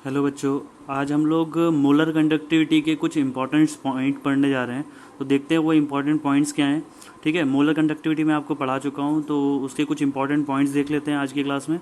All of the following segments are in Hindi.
हेलो बच्चों। आज हम लोग मोलर कंडक्टिविटी के कुछ इंपॉर्टेंट पॉइंट पढ़ने जा रहे हैं। तो देखते हैं वो इंपॉर्टेंट पॉइंट्स क्या हैं। ठीक है, मोलर कंडक्टिविटी मैं आपको पढ़ा चुका हूँ, तो उसके कुछ इंपॉर्टेंट पॉइंट्स देख लेते हैं आज की क्लास में,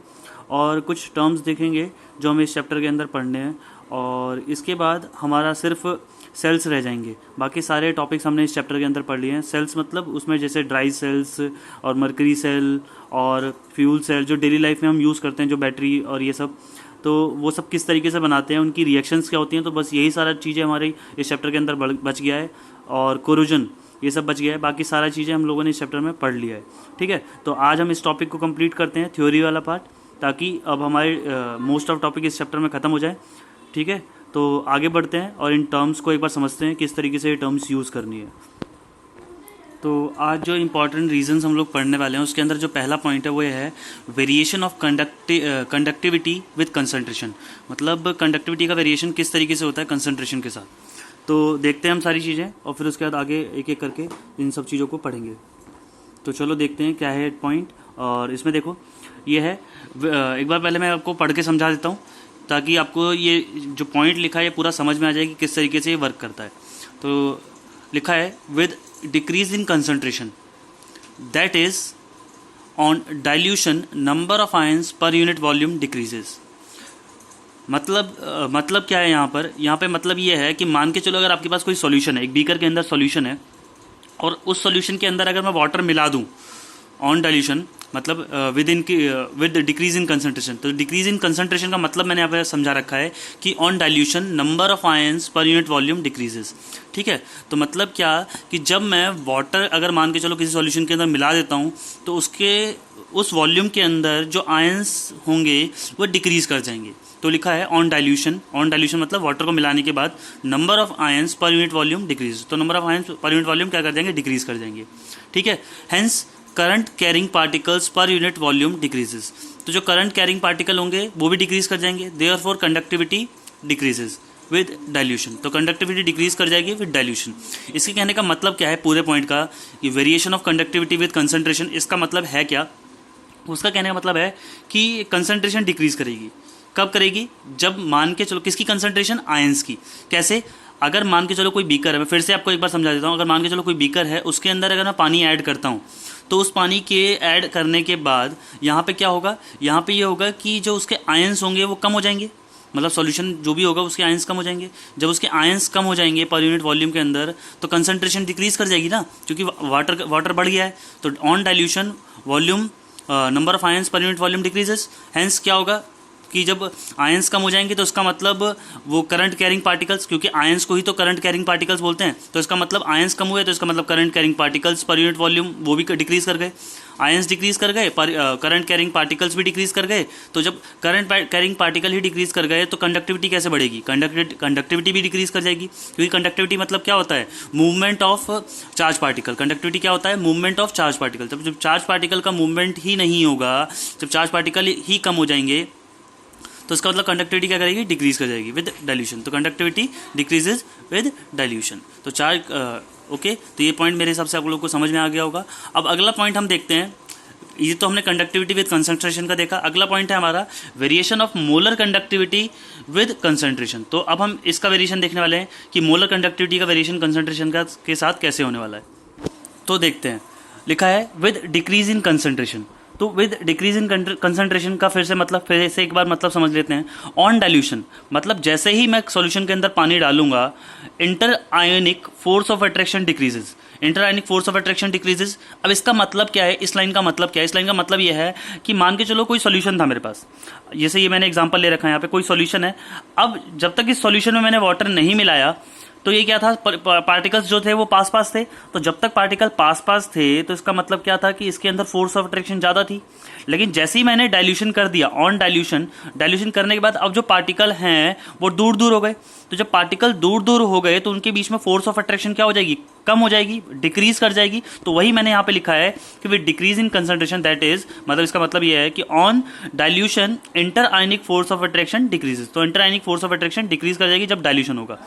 और कुछ टर्म्स देखेंगे जो हमें इस चैप्टर के अंदर पढ़ने हैं। और इसके बाद हमारा सिर्फ सेल्स रह जाएंगे। बाकी सारे टॉपिक्स हमने इस चैप्टर के अंदर पढ़ लिए हैं। सेल्स मतलब उसमें जैसे ड्राई सेल्स और मर्करी सेल और फ्यूल सेल जो डेली लाइफ में हम यूज़ करते हैं, जो बैटरी और ये सब, तो वो सब किस तरीके से बनाते हैं, उनकी रिएक्शंस क्या होती हैं। तो बस यही सारा चीज़ें हमारे इस चैप्टर के अंदर बच गया है। और कोरोजन, ये सब बच गया है। बाकी सारा चीज़ें हम लोगों ने इस चैप्टर में पढ़ लिया है। ठीक है, तो आज हम इस टॉपिक को कंप्लीट करते हैं, थ्योरी वाला पार्ट, ताकि अब हमारे मोस्ट ऑफ टॉपिक इस चैप्टर में ख़त्म हो जाए। ठीक है, तो आगे बढ़ते हैं और इन टर्म्स को एक बार समझते हैं किस तरीके से ये टर्म्स यूज़ करनी है। तो आज जो इंपॉर्टेंट रीजंस हम लोग पढ़ने वाले हैं उसके अंदर जो पहला पॉइंट है वो ये है variation of conductivity with concentration. मतलब कंडक्टिविटी का वेरिएशन किस तरीके से होता है कंसंट्रेशन के साथ। तो देखते हैं हम सारी चीज़ें और फिर उसके बाद आगे एक एक करके इन सब चीज़ों को पढ़ेंगे। तो चलो देखते हैं क्या है पॉइंट। और इसमें देखो ये है, एक बार पहले मैं आपको पढ़ के समझा देता हूँ ताकि आपको ये जो पॉइंट लिखा है ये पूरा समझ में आ जाए कि किस तरीके से ये वर्क करता है। तो लिखा है with decrease in concentration, that is on dilution number of ions per unit volume decreases। मतलब क्या है यहाँ पे मतलब ये है कि मान के चलो अगर आपके पास कोई सॉल्यूशन है, एक बीकर के अंदर सॉल्यूशन है, और उस सॉल्यूशन के अंदर अगर मैं वाटर मिला दूँ ऑन डाइल्यूशन, मतलब विद डिक्रीज इन कंसंट्रेशन। तो डिक्रीज इन कंसंट्रेशन का मतलब मैंने यहाँ पे समझा रखा है कि on dilution number of ions per unit volume decreases. ठीक है, तो मतलब क्या कि जब मैं वाटर अगर मान के चलो किसी सॉल्यूशन के अंदर मिला देता हूँ तो उस वॉल्यूम के अंदर जो आयंस होंगे वो डिक्रीज कर जाएंगे। तो लिखा है ऑन डाइल्यूशन मतलब वाटर को मिलाने के बाद number of ions per unit volume decrease. तो number of ions per unit volume क्या कर जाएंगे, डिक्रीज कर जाएंगे। ठीक है, hence current carrying particles per unit volume decreases. तो जो करंट कैरिंग पार्टिकल होंगे वो भी डिक्रीज कर जाएंगे। Therefore conductivity decreases with dilution. तो कंडक्टिविटी डिक्रीज कर जाएगी विद डाइल्यूशन। इसके कहने का मतलब क्या है पूरे पॉइंट का, कि variation of conductivity with concentration, इसका मतलब है क्या, उसका कहने का मतलब है कि कंसंट्रेशन डिक्रीज करेगी। कब करेगी, जब मान के चलो किसकी कंसंट्रेशन, आयंस की। कैसे, अगर मान के चलो कोई बीकर है, मैं फिर से आपको एक बार समझा देता हूँ। अगर मान के चलो कोई बीकर है, उसके अंदर अगर मैं पानी ऐड करता हूँ तो उस पानी के ऐड करने के बाद यहाँ पे क्या होगा, यहाँ पे ये होगा कि जो उसके आयंस होंगे वो कम हो जाएंगे। मतलब सॉल्यूशन जो भी होगा उसके आयंस कम हो जाएंगे। जब उसके आयंस कम हो जाएंगे पर यूनिट वॉल्यूम के अंदर तो कंसंट्रेशन डिक्रीज कर जाएगी ना, क्योंकि वाटर बढ़ गया है। तो on dilution volume number of ions per unit volume decreases. Hence क्या होगा कि जब आयंस कम हो जाएंगे तो इसका मतलब वो करंट कैरिंग पार्टिकल्स, क्योंकि आयंस को ही तो करंट कैरिंग पार्टिकल्स बोलते हैं, तो इसका मतलब आयंस कम हुए तो इसका मतलब current carrying particles per unit volume वो भी डिक्रीज कर गए। आयंस डिक्रीज कर गए, करंट कैरिंग पार्टिकल्स भी डिक्रीज कर गए। तो जब करंट कैरिंग पार्टिकल ही डिक्रीज कर गए तो कंडक्टिविटी कैसे बढ़ेगी, कंडक्टिविटी भी डिक्रीज कर जाएगी। क्योंकि कंडक्टिविटी मतलब क्या होता है, movement of charge particle. Conductivity क्या होता है, मूवमेंट ऑफ चार्ज पार्टिकल। जब चार्ज पार्टिकल का मूवमेंट ही नहीं होगा, जब चार्ज पार्टिकल ही कम हो जाएंगे तो इसका मतलब कंडक्टिविटी क्या करेगी, डिक्रीज कर जाएगी विद डाइल्यूशन। तो कंडक्टिविटी डिक्रीजेज विद डाइल्यूशन। तो चार्ज ओके, तो ये पॉइंट मेरे हिसाब से आप लोगों को समझ में आ गया होगा। अब अगला पॉइंट हम देखते हैं। ये तो हमने कंडक्टिविटी विद कंसंट्रेशन का देखा। अगला पॉइंट है हमारा variation of molar conductivity with concentration. तो अब हम इसका वेरिएशन देखने वाले हैं कि मोलर कंडक्टिविटी का वेरिएशन कंसंट्रेशन के साथ कैसे होने वाला है। तो देखते हैं, लिखा है विद डिक्रीज इन कंसंट्रेशन। तो विद डिक्रीज इन कंसंट्रेशन का फिर से एक बार मतलब समझ लेते हैं। ऑन डाइल्यूशन मतलब जैसे ही मैं सॉल्यूशन के अंदर पानी डालूंगा, inter ionic force of attraction decreases. Inter ionic force of attraction decreases. अब इसका मतलब क्या है, इस लाइन का मतलब क्या है, इस लाइन का मतलब यह है कि मान के चलो कोई सॉल्यूशन था मेरे पास, जैसे ये मैंने एग्जांपल ले रखा है, यहाँ पे कोई सॉल्यूशन है। अब जब तक इस सॉल्यूशन में मैंने वाटर नहीं मिलाया तो ये क्या था, पार्टिकल्स जो थे वो पास पास थे। तो जब तक पार्टिकल पास पास थे तो इसका मतलब क्या था कि इसके अंदर फोर्स ऑफ अट्रैक्शन ज़्यादा थी। लेकिन जैसे ही मैंने डाइल्यूशन कर दिया, ऑन डाइल्यूशन करने के बाद अब जो पार्टिकल हैं वो दूर दूर हो गए। तो जब पार्टिकल दूर दूर हो गए तो उनके बीच में फोर्स ऑफ अट्रैक्शन क्या हो जाएगी, कम हो जाएगी, डिक्रीज कर जाएगी। तो वही मैंने यहाँ पे लिखा है कि with decrease in concentration, that is मतलब इसका मतलब ये है कि on dilution inter ionic force of attraction decreases. तो inter ionic force of attraction decrease कर जाएगी जब डाइल्यूशन होगा।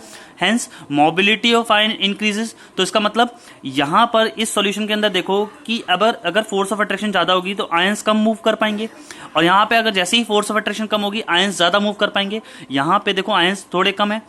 Hence mobility of ion increases. तो इसका मतलब यहाँ पर इस सॉल्यूशन के अंदर देखो कि अगर फोर्स ऑफ अट्रैक्शन ज्यादा होगी तो आयंस कम मूव कर पाएंगे, और यहाँ पे अगर जैसे ही फोर्स ऑफ अट्रैक्शन कम होगी आयंस ज्यादा मूव कर पाएंगे। यहाँ पे देखो आयंस थोड़े कम है,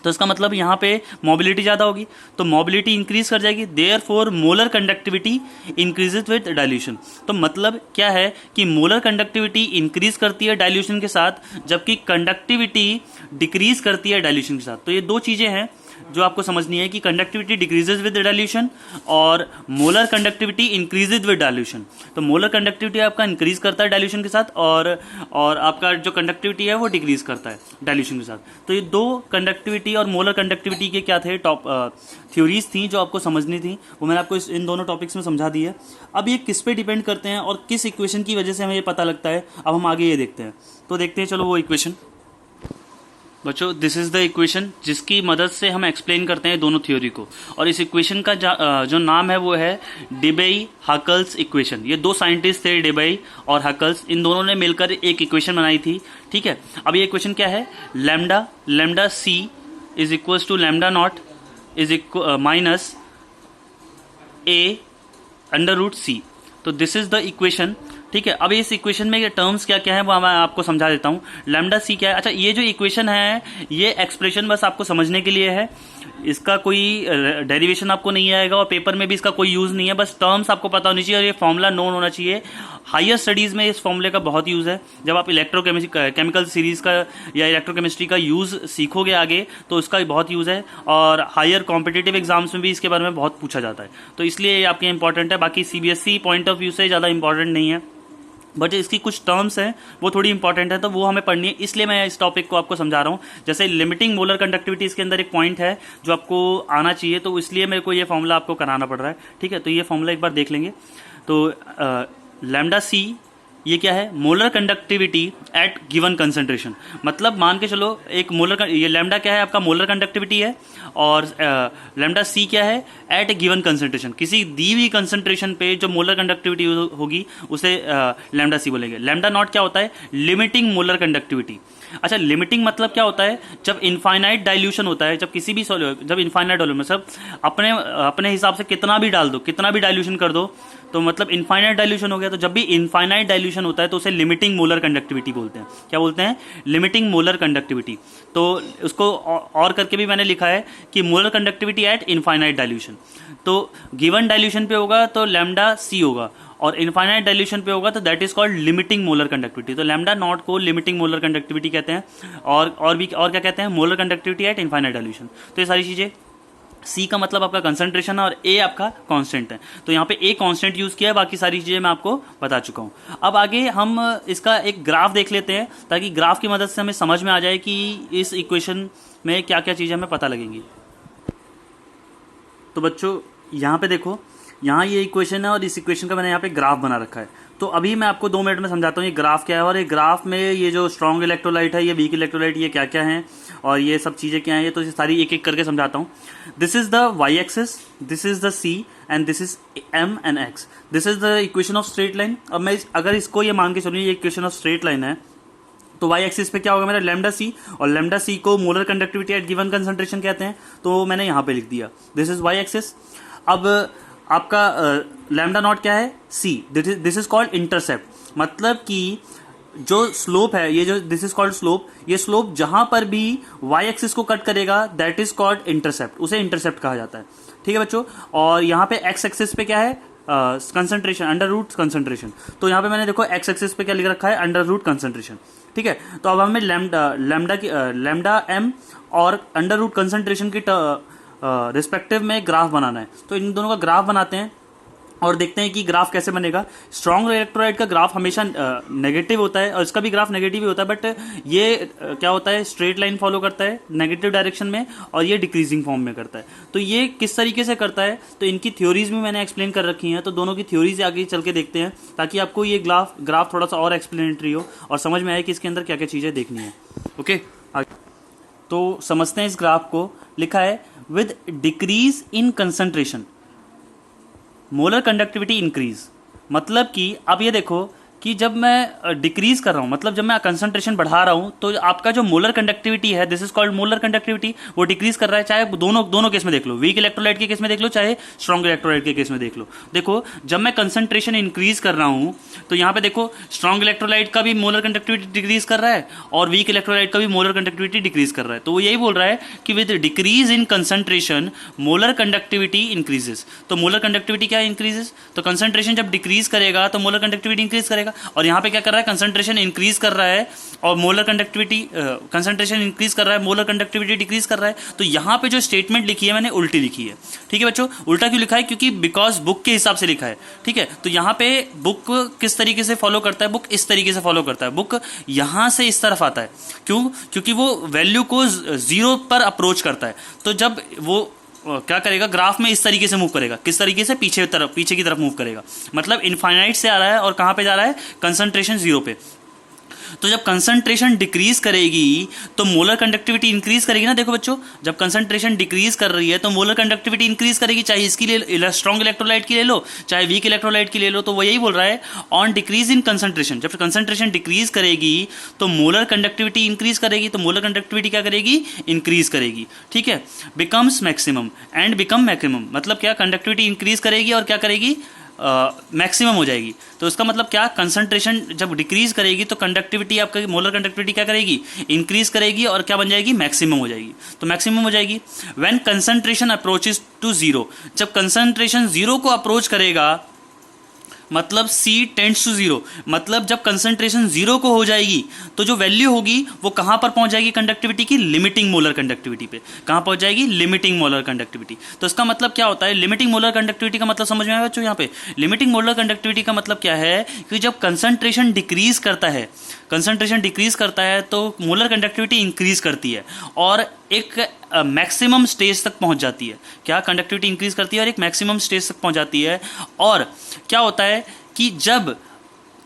तो इसका मतलब यहाँ पे मोबिलिटी ज़्यादा होगी, तो मोबिलिटी इंक्रीज कर जाएगी। Therefore molar conductivity increases with dilution. तो मतलब क्या है कि मोलर कंडक्टिविटी इंक्रीज करती है डाइल्यूशन के साथ, जबकि कंडक्टिविटी डिक्रीज करती है डाइल्यूशन के साथ। तो ये दो चीज़ें हैं जो आपको समझनी है कि कंडक्टिविटी डिक्रीजेज विद डाइल्यूशन और molar conductivity increases with dilution. तो मोलर कंडक्टिविटी आपका इंक्रीज करता है डाइल्यूशन के साथ, और आपका जो कंडक्टिविटी है वो डिक्रीज करता है डाइल्यूशन के साथ। तो ये दो कंडक्टिविटी और मोलर कंडक्टिविटी के क्या थे, टॉप थ्योरीज थी जो आपको समझनी थी, वो मैंने आपको इन दोनों टॉपिक्स में समझा दी है। अब ये किस पे डिपेंड करते हैं और किस इक्वेशन की वजह से हमें ये पता लगता है, अब हम आगे ये देखते हैं। तो देखते हैं चलो वो इक्वेशन। बच्चों दिस इज द इक्वेशन जिसकी मदद से हम एक्सप्लेन करते हैं दोनों थ्योरी को, और इस इक्वेशन का जो नाम है वो है डेबाई हाकल्स इक्वेशन। ये दो साइंटिस्ट थे, डेबाई और हाकल्स, इन दोनों ने मिलकर एक इक्वेशन बनाई थी। ठीक है, अब ये इक्वेशन क्या है, lambda C is equals to lambda naught is minus A under root C. तो दिस इज द इक्वेशन। ठीक है, अब इस इक्वेशन में टर्म्स क्या क्या है वो मैं आपको समझा देता हूँ। लैम्डा सी क्या है, अच्छा ये जो इक्वेशन है ये एक्सप्रेशन बस आपको समझने के लिए है, इसका कोई डेरिवेशन आपको नहीं आएगा और पेपर में भी इसका कोई यूज नहीं है, बस टर्म्स आपको पता होनी चाहिए और ये फॉर्मूला नोन होना चाहिए। हायर स्टडीज में इस फॉर्मूले का बहुत यूज है। जब आप केमिकल सीरीज का या इलेक्ट्रोकेमिस्ट्री का यूज सीखोगे आगे तो इसका बहुत यूज है, और हायर कॉम्पिटिटिव एग्जाम्स में भी इसके बारे में बहुत पूछा जाता है, तो इसलिए ये आपके इंपॉर्टेंट है। बाकी सीबीएसई पॉइंट ऑफ व्यू से ज़्यादा इंपॉर्टेंट नहीं है, बट इसकी कुछ टर्म्स हैं वो थोड़ी इंपॉर्टेंट है, तो वो हमें पढ़नी है, इसलिए मैं इस टॉपिक को आपको समझा रहा हूँ। जैसे लिमिटिंग मोलर कंडक्टिविटी इसके अंदर एक पॉइंट है जो आपको आना चाहिए, तो इसलिए मेरे को ये फॉर्मूला आपको कराना पड़ रहा है। ठीक है, तो ये फॉर्मूला एक बार देख लेंगे। तो लैम्डा सी ये क्या है, molar conductivity eight given concentration. मतलब मान के चलो एक ये लैम्डा क्या है आपका, मोलर कंडक्टिविटी है, और लैम्डा सी क्या है, एट ए गिवन कंसंट्रेशन। किसी दी हुई कंसंट्रेशन पे जो मोलर कंडक्टिविटी होगी उसे लैम्डा सी बोलेंगे। लैम्डा नॉट क्या होता है, लिमिटिंग मोलर कंडक्टिविटी। अच्छा, लिमिटिंग मतलब क्या होता है, जब इनफाइनाइट डाइल्यूशन होता है, जब किसी भी जब इनफाइनाइट डाइल्यूशन मतलब अपने हिसाब से कितना भी डाल दो, कितना भी डाइल्यूशन कर दो, तो मतलब इनफाइनाइट डाइल्यूशन हो गया। तो जब भी इनफाइनाइट डाइल्यूशन होता है तो उसे लिमिटिंग मोलर कंडक्टिविटी बोलते हैं। क्या बोलते हैं, लिमिटिंग मोलर कंडक्टिविटी। तो उसको और करके भी मैंने लिखा है कि molar conductivity eight infinite dilution. तो गिवन डाइल्यूशन पे होगा तो लैम्डा सी होगा, और इनफाइनाइट डाइल्यूशन पे होगा तो that is called limiting molar conductivity. तो लैम्डा नॉट को लिमिटिंग मोलर कंडक्टिविटी कहते हैं, और क्या कहते हैं, molar conductivity eight infinite dilution. तो ये सारी चीजें, सी का मतलब आपका कंसंट्रेशन है और ए आपका कांस्टेंट है, तो यहाँ पे ए कांस्टेंट यूज किया है, बाकी सारी चीजें मैं आपको बता चुका हूँ। अब आगे हम इसका एक ग्राफ देख लेते हैं, ताकि ग्राफ की मदद से हमें समझ में आ जाए कि इस इक्वेशन में क्या क्या चीजें हमें पता लगेंगी। तो बच्चों यहाँ पे देखो, यहाँ ये इक्वेशन है और इस इक्वेशन का मैंने यहाँ पे ग्राफ बना रखा है। तो अभी मैं आपको 2 मिनट में समझाता हूँ ये ग्राफ क्या है, और ये ग्राफ में ये जो स्ट्रॉन्ग इलेक्ट्रोलाइट है, ये वीक इलेक्ट्रोलाइट, ये क्या क्या है और ये सब चीज़ें क्या हैं, ये तो सारी एक एक करके समझाता हूँ। This is the Y axis, this is the C, and this is M and X. This is the equation of straight line. अब मैं अगर इसको ये मान के चलूँ ये इक्वेशन ऑफ स्ट्रेट लाइन है, तो वाई एक्सिस पे क्या होगा मेरा, लैम्डा सी, और लैम्डा सी को molar conductivity eight given concentration कहते हैं, तो मैंने यहाँ पे लिख दिया दिस इज वाई एक्सिस। अब आपका लैम्डा नॉट क्या है, सी, दिस इज कॉल्ड इंटरसेप्ट। मतलब कि जो स्लोप है, ये जो दिस इज कॉल्ड स्लोप, ये स्लोप जहां पर भी वाई एक्सिस को कट करेगा दैट इज कॉल्ड इंटरसेप्ट, उसे इंटरसेप्ट कहा जाता है। ठीक है बच्चों, और यहाँ पे एक्स एक्सिस पे क्या है, कंसंट्रेशन, अंडर रूट कंसंट्रेशन। तो यहाँ पे मैंने देखो एक्स एक्सिस पे क्या लिख रखा है, अंडर रूट कंसंट्रेशन। ठीक है, तो अब हमें लैम्डा एम और अंडर रूट कंसंट्रेशन की रिस्पेक्टिव में ग्राफ बनाना है। तो इन दोनों का ग्राफ बनाते हैं और देखते हैं कि ग्राफ कैसे बनेगा। स्ट्रॉन्ग इलेक्ट्रोलाइट का ग्राफ हमेशा नेगेटिव होता है और इसका भी ग्राफ नेगेटिव ही होता है, बट ये क्या होता है, स्ट्रेट लाइन फॉलो करता है नेगेटिव डायरेक्शन में, और ये डिक्रीजिंग फॉर्म में करता है। तो ये किस तरीके से करता है, तो इनकी थ्योरीज भी मैंने एक्सप्लेन कर रखी हैं, तो दोनों की थ्योरीज आगे चल के देखते हैं, ताकि आपको ये ग्राफ थोड़ा सा और एक्सप्लेनेटरी हो और समझ में आए कि इसके अंदर क्या क्या चीज़ें देखनी है। ओके, तो समझते हैं इस ग्राफ को। लिखा है with decrease in concentration molar conductivity increase. मतलब कि आप ये देखो कि जब मैं डिक्रीज कर रहा हूँ, मतलब जब मैं कंसंट्रेशन बढ़ा रहा हूँ, तो आपका जो मोलर कंडक्टिविटी है, this is called molar conductivity, वो डिक्रीज कर रहा है। चाहे दोनों केस में देख लो, वीक इलेक्ट्रोलाइट के केस में देख लो, चाहे स्ट्रॉन्ग इलेक्ट्रोलाइट के केस में देख लो। देखो जब मैं कंसंट्रेशन इंक्रीज कर रहा हूँ तो यहाँ पे देखो स्ट्रॉन्ग इलेक्ट्रोलाइट का भी मोलर कंडक्टिविटी डिक्रीज कर रहा है और वीक इलेक्ट्रोलाइट का भी मोलर कंडक्टिविटी डिक्रीज कर रहा है। तो वो यही बोल रहा है कि with decrease in concentration molar conductivity increases. तो मोलर कंडक्टिविटी क्या इंक्रीजेस? तो कंसंट्रेशन जब डिक्रीज करेगा तो मोलर कंडक्टिविटी इंक्रीज करेगा। और यहाँ पे क्या कर रहा है? कंसंट्रेशन इंक्रीज कर रहा है और मोलर कंडक्टिविटी, कंसंट्रेशन इंक्रीज कर रहा है, मोलर कंडक्टिविटी डिक्रीज कर रहा है। तो यहाँ पे जो स्टेटमेंट लिखी है मैंने उल्टी लिखी है। ठीक है बच्चों, उल्टा क्यों लिखा है? क्योंकि बिकॉज बुक के हिसाब से लिखा है। ठीक है, तो यहाँ पे बुक किस तरीके से फॉलो करता है? बुक इस तरीके से फॉलो करता है। बुक यहाँ से इस तरफ आता है। क्यों? क्योंकि वो वैल्यू को जीरो पर अप्रोच करता है। तो जब वो क्या करेगा? ग्राफ में इस तरीके से मूव करेगा। किस तरीके से? पीछे की तरफ मूव करेगा। मतलब इनफाइनाइट से आ रहा है और कहाँ पे जा रहा है? कंसंट्रेशन जीरो पे। तो जब कंसंट्रेशन डिक्रीज करेगी तो मोलर कंडक्टिविटी इंक्रीज करेगी ना। देखो बच्चों, जब कंसंट्रेशन डिक्रीज कर रही है तो मोलर कंडक्टिविटी इंक्रीज करेगी, चाहे इसकी ले स्ट्रॉन्ग इलेक्ट्रोलाइट की ले लो, चाहे वीक इलेक्ट्रोलाइट की ले लो। तो वो यही बोल रहा है ऑन डिक्रीज इन कंसंट्रेशन, जब कंसंट्रेशन डिक्रीज करेगी तो मोलर कंडक्टिविटी इंक्रीज करेगी। तो मोलर कंडक्टिविटी क्या करेगी? इंक्रीज करेगी। ठीक है, becomes maximum and become maximum. मतलब क्या? कंडक्टिविटी इंक्रीज करेगी और क्या करेगी? मैक्सिमम हो जाएगी। तो इसका मतलब क्या? कंसंट्रेशन जब डिक्रीज करेगी तो कंडक्टिविटी, आपका मोलर कंडक्टिविटी क्या करेगी? इंक्रीज करेगी और क्या बन जाएगी? मैक्सिमम हो जाएगी। तो मैक्सिमम हो जाएगी when concentration approaches to zero. जब कंसंट्रेशन जीरो को अप्रोच करेगा, मतलब C टेंड्स टू जीरो, मतलब जब कंसंट्रेशन जीरो को हो जाएगी तो जो वैल्यू होगी वो कहां पर पहुंच जाएगी? कंडक्टिविटी की लिमिटिंग मोलर कंडक्टिविटी पे। कहां पहुंच जाएगी? Limiting molar conductivity. तो इसका मतलब क्या होता है? लिमिटिंग मोलर कंडक्टिविटी का मतलब समझ में आया बच्चों? यहाँ पे लिमिटिंग मोलर कंडक्टिविटी का मतलब क्या है कि जब कंसंट्रेशन डिक्रीज करता है, कंसंट्रेशन डिक्रीज करता है तो मोलर कंडक्टिविटी इंक्रीज करती है और एक मैक्सिमम स्टेज तक पहुंच जाती है। क्या? कंडक्टिविटी इंक्रीज करती है और एक मैक्सिमम स्टेज तक पहुंच जाती है। और क्या होता है कि जब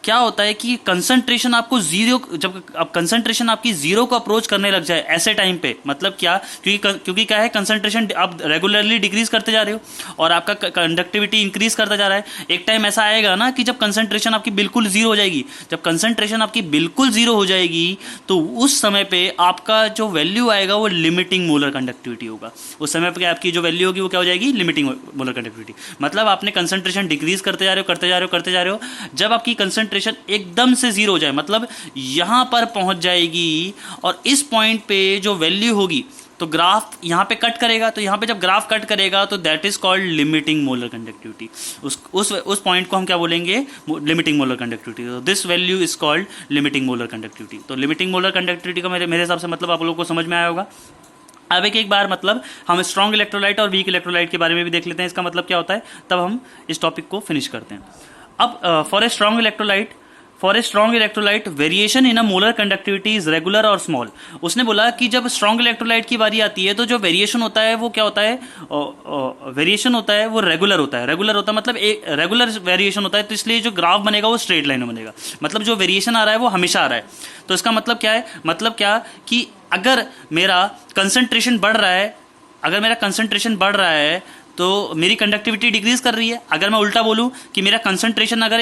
क्या होता है कि कंसंट्रेशन आपको जीरो, जब अब कंसंट्रेशन आपकी जीरो को अप्रोच करने लग जाए ऐसे टाइम पे, मतलब क्या? क्योंकि क्या है? कंसंट्रेशन आप रेगुलरली डिक्रीज करते जा रहे हो और आपका कंडक्टिविटी इंक्रीज करता जा रहा है। एक टाइम ऐसा आएगा ना कि जब कंसंट्रेशन आपकी बिल्कुल जीरो हो जाएगी। जब कंसंट्रेशन आपकी बिल्कुल जीरो हो जाएगी तो उस समय पे आपका जो वैल्यू आएगा वो लिमिटिंग मोलर कंडक्टिविटी होगा। उस समय पे आपकी जो वैल्यू होगी वो क्या हो जाएगी? Limiting molar conductivity. मतलब आपने कंसंट्रेशन डिक्रीज करते जा रहे हो। जब आपकी कंसंट्रेशन एकदम से जीरो हो जाए, मतलब यहां पर पहुंच जाएगी और इस पॉइंट पे जो वैल्यू होगी तो ग्राफ यहां पे कट करेगा। तो यहां पे जब ग्राफ कट करेगा तो that is called limiting molar conductivity. उस पॉइंट को हम क्या बोलेंगे? Limiting molar conductivity. तो this value is called limiting molar conductivity. तो लिमिटिंग मोलर कंडक्टिविटी का मेरे हिसाब से मतलब आप लोगों को समझ में आया होगा। अब एक बार मतलब हम स्ट्रॉन्ग इलेक्ट्रोलाइट और वीक इलेक्ट्रोलाइट के बारे में भी देख लेते हैं, इसका मतलब क्या होता है, तब हम इस टॉपिक को फिनिश करते हैं। अब for a strong electrolyte variation in a molar conductivity is regular और स्मॉल। उसने बोला कि जब स्ट्रॉन्ग इलेक्ट्रोलाइट की बारी आती है तो जो वेरिएशन होता है वो क्या होता है? वेरिएशन होता है वो रेगुलर होता है। रेगुलर होता है मतलब एक रेगुलर वेरिएशन होता है, तो इसलिए जो ग्राफ बनेगा वो स्ट्रेट लाइन में बनेगा। मतलब जो वेरिएशन आ रहा है वो हमेशा आ रहा है। तो इसका मतलब क्या है? मतलब क्या कि अगर मेरा कंसंट्रेशन बढ़ रहा है तो मेरी कंडक्टिविटी डिक्रीज कर रही है। अगर मैं उल्टा बोलूं कि मेरा कंसंट्रेशन अगर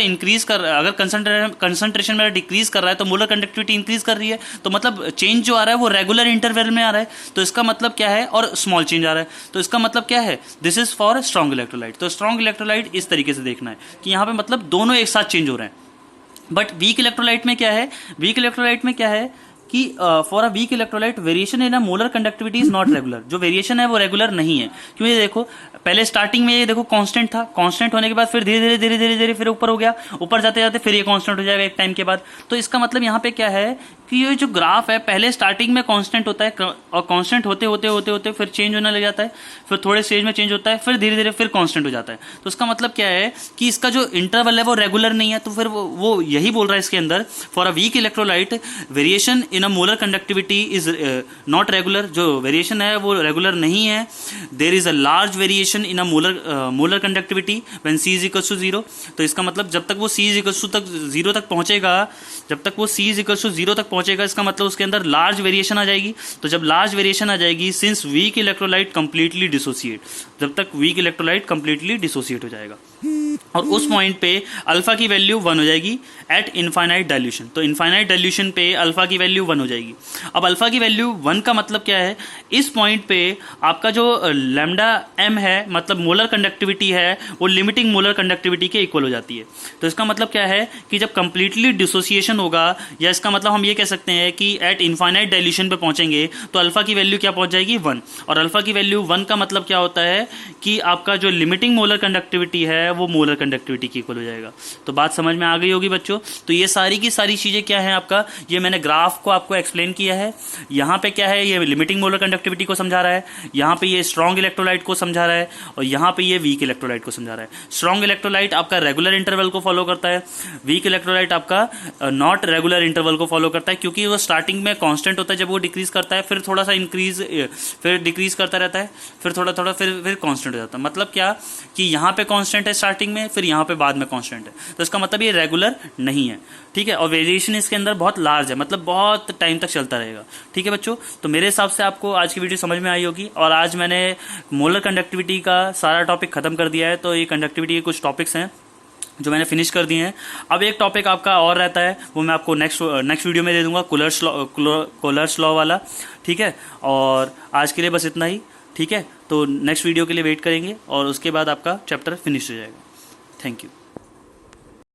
कंसंट्रेशन मेरा डिक्रीज कर रहा है तो मोलर कंडक्टिविटी इंक्रीज कर रही है। तो मतलब चेंज जो आ रहा है वो रेगुलर इंटरवल में आ रहा है। तो इसका मतलब क्या है? और स्मॉल चेंज आ रहा है। तो इसका मतलब क्या है? This is for strong electrolyte. तो स्ट्रॉन्ग इलेक्ट्रोलाइट इस तरीके से देखना है कि यहाँ पे मतलब दोनों एक साथ चेंज हो रहे हैं। बट वीक इलेक्ट्रोलाइट में क्या है कि for a weak electrolyte variation in a molar conductivity is not regular. जो वेरिएशन है वो रेगुलर नहीं है। क्योंकि देखो पहले स्टार्टिंग में ये देखो कांस्टेंट था, कांस्टेंट होने के बाद फिर धीरे धीरे फिर ऊपर हो गया, ऊपर जाते जाते फिर ये कांस्टेंट हो जाएगा एक टाइम के बाद। तो इसका मतलब यहाँ पे क्या है कि ये जो ग्राफ है पहले स्टार्टिंग में कांस्टेंट होता है और कांस्टेंट होते फिर चेंज होने लग जाता है, फिर थोड़े स्टेज में चेंज होता है, फिर धीरे धीरे फिर कांस्टेंट हो जाता है। तो इसका मतलब क्या है कि इसका जो इंटरवल है वो रेगुलर नहीं है। तो फिर वो यही बोल रहा है इसके अंदर, for a weak electrolyte variation in a molar conductivity is not regular. जो वेरिएशन है वो रेगुलर नहीं है। There is a large variation in a molar conductivity when C is equal to zero. तो इसका मतलब जब तक वो C is equal to zero तक पहुंचेगा जब तक वो C इज इक्वल टू 0 तक पहुंचेगा, इसका मतलब उसके अंदर लार्ज वेरिएशन आ जाएगी। तो जब लार्ज वेरिएशन आ जाएगी, since weak electrolyte completely dissociate, जब तक वीक इलेक्ट्रोलाइट कंप्लीटली डिसोसिएट हो जाएगा, और उस पॉइंट पे अल्फा की वैल्यू 1 हो जाएगी एट इनफाइनाइट डाइल्यूशन। तो इनफाइनाइट डाइल्यूशन पे अल्फा की वैल्यू 1 हो जाएगी। अब अल्फा की वैल्यू 1 का मतलब क्या है, इस पॉइंट पे आपका जो लैम्डा m है, मतलब मोलर कंडक्टिविटी है, वो लिमिटिंग मोलर कंडक्टिविटी के इक्वल हो जाती है। तो इसका मतलब क्या है कि जब कंप्लीटली डिसोसिएशन होगा, या इसका मतलब हम ये कह सकते हैं कि एट इनफाइनाइट डाइल्यूशन पे पहुंचेंगे तो अल्फा की वैल्यू क्या पहुंच जाएगी 1। और अल्फा की वैल्यू 1 का मतलब क्या होता है कि आपका जो लिमिटिंग मोलर कंडक्टिविटी है वो मोलर कंडक्टिविटी की इक्वल हो जाएगा। तो बात समझ में आ गई होगी बच्चों। तो ये सारी की सारी चीजें क्या है आपका, ये मैंने ग्राफ को आपको एक्सप्लेन किया है। यहाँ पे क्या है, ये लिमिटिंग मोलर कंडक्टिविटी को समझा रहा है, यहाँ पे ये स्ट्रॉन्ग इलेक्ट्रोलाइट को समझा रहा है, और यहाँ पे ये वीक इलेक्ट्रोलाइट को समझा रहा है। स्ट्रॉन्ग इलेक्ट्रोलाइट आपका रेगुलर इंटरवल को फॉलो करता है, वीक इलेक्ट्रोलाइट आपका नॉट रेगुलर इंटरवल को फॉलो करता है, क्योंकि वो स्टार्टिंग में कांस्टेंट होता है, जब वो डिक्रीज करता है फिर थोड़ा सा इंक्रीज, फिर डिक्रीज करता रहता है, फिर थोड़ा थोड़ा फिर कांस्टेंट हो जाता है। मतलब क्या कि यहाँ पे कांस्टेंट है स्टार्टिंग में, फिर यहाँ पे बाद में कांस्टेंट है, तो इसका मतलब ये रेगुलर नहीं है, ठीक है। और वेरिएशन इसके अंदर बहुत लार्ज है, मतलब बहुत टाइम तक चलता रहेगा, ठीक है बच्चों। तो मेरे हिसाब से आपको आज की वीडियो समझ में आई होगी, और आज मैंने मोलर कंडक्टिविटी का सारा टॉपिक खत्म कर दिया है। तो ये कंडक्टिविटी के कुछ टॉपिक्स हैं जो मैंने फिनिश कर दिए हैं। अब एक टॉपिक आपका और रहता है, वो मैं आपको नेक्स्ट वीडियो में दे दूंगा, कोलर्स लॉ वाला, ठीक है। और आज के लिए बस इतना ही, ठीक है। तो नेक्स्ट वीडियो के लिए वेट करेंगे, और उसके बाद आपका चैप्टर फिनिश हो जाएगा। Thank you.